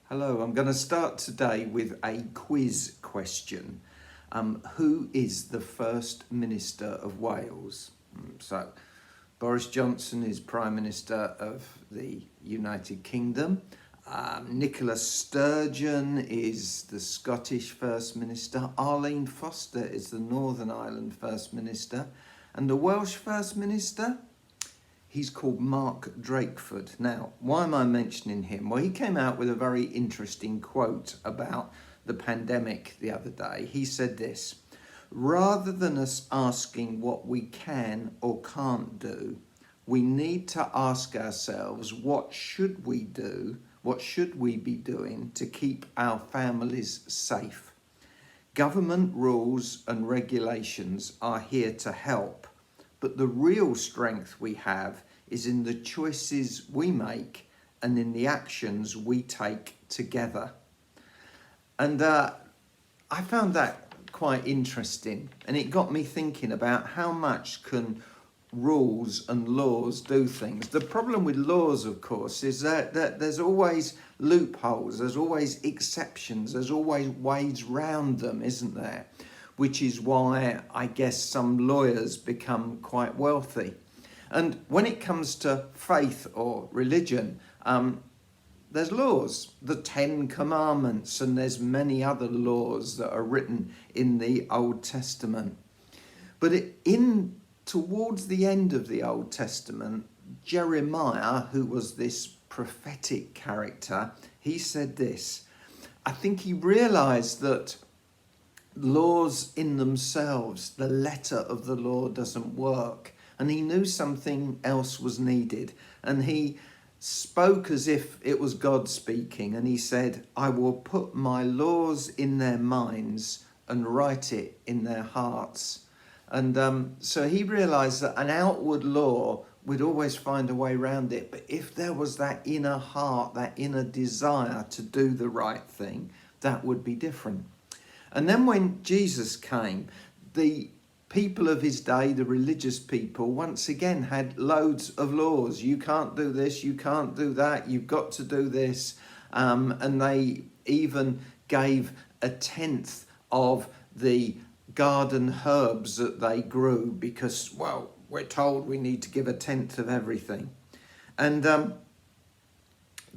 Hello, I'm going to start today with a quiz question. Who is the First Minister of Wales? So, Boris Johnson is Prime Minister of the United Kingdom. Nicola Sturgeon is the Scottish First Minister. Arlene Foster is the Northern Ireland First Minister. And the Welsh First Minister? He's called Mark Drakeford. Now, why am I mentioning him? Well, he came out with a very interesting quote about the pandemic the other day. He said this: rather than us asking what we can or can't do, we need to ask ourselves, what should we do? What should we be doing to keep our families safe? Government rules and regulations are here to help, but the real strength we have is in the choices we make and in the actions we take together. And I found that quite interesting, and it got me thinking about how much can rules and laws do things. The problem with laws, of course, is that there's always loopholes, there's always exceptions, there's always ways round them, isn't there? Which is why I guess some lawyers become quite wealthy. And when it comes to faith or religion, there's laws, the 10 Commandments, and there's many other laws that are written in the Old Testament. But towards the end of the Old Testament, Jeremiah, who was this prophetic character, he said this. I think he realized that laws in themselves, the letter of the law doesn't work. And he knew something else was needed. And he spoke as if it was God speaking. And he said, I will put my laws in their minds and write it in their hearts. And so he realized that an outward law would always find a way around it. But if there was that inner heart, that inner desire to do the right thing, that would be different. And then when Jesus came, the people of his day, the religious people, once again had loads of laws. You can't do this, you can't do that, you've got to do this. And they even gave a tenth of the garden herbs that they grew because, well, we're told we need to give a tenth of everything. And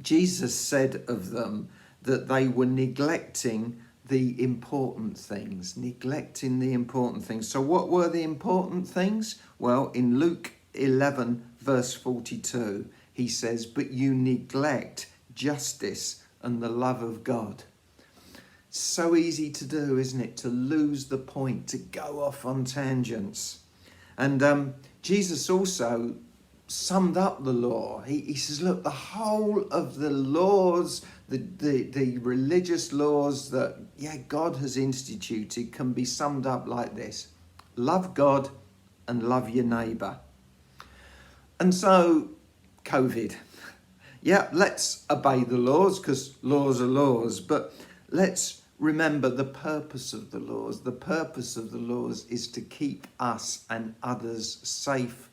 Jesus said of them that they were neglecting the important things, neglecting the important things. So what were the important things? Well, in Luke 11, verse 42, he says, but you neglect justice and the love of God. So easy to do, isn't it? To lose the point, to go off on tangents. And Jesus also summed up the law. He says, look, the whole of the laws, the religious laws that, God has instituted can be summed up like this. Love God and love your neighbour. And so, COVID. Let's obey the laws because laws are laws, but let's remember the purpose of the laws. The purpose of the laws is to keep us and others safe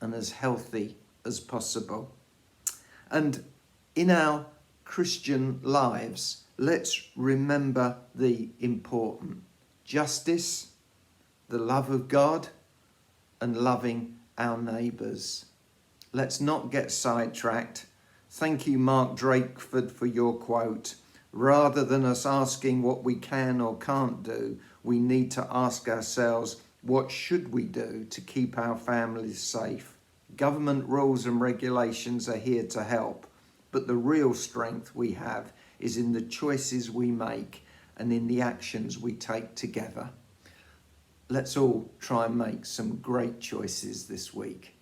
and as healthy as possible. And in our Christian lives, let's remember the important: justice, the love of God, and loving our neighbours. Let's not get sidetracked. Thank you, Mark Drakeford, for your quote. Rather than us asking what we can or can't do, we need to ask ourselves, what should we do to keep our families safe? Government rules and regulations are here to help, but the real strength we have is in the choices we make and in the actions we take together. Let's all try and make some great choices this week.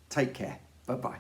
Take care. Bye-bye.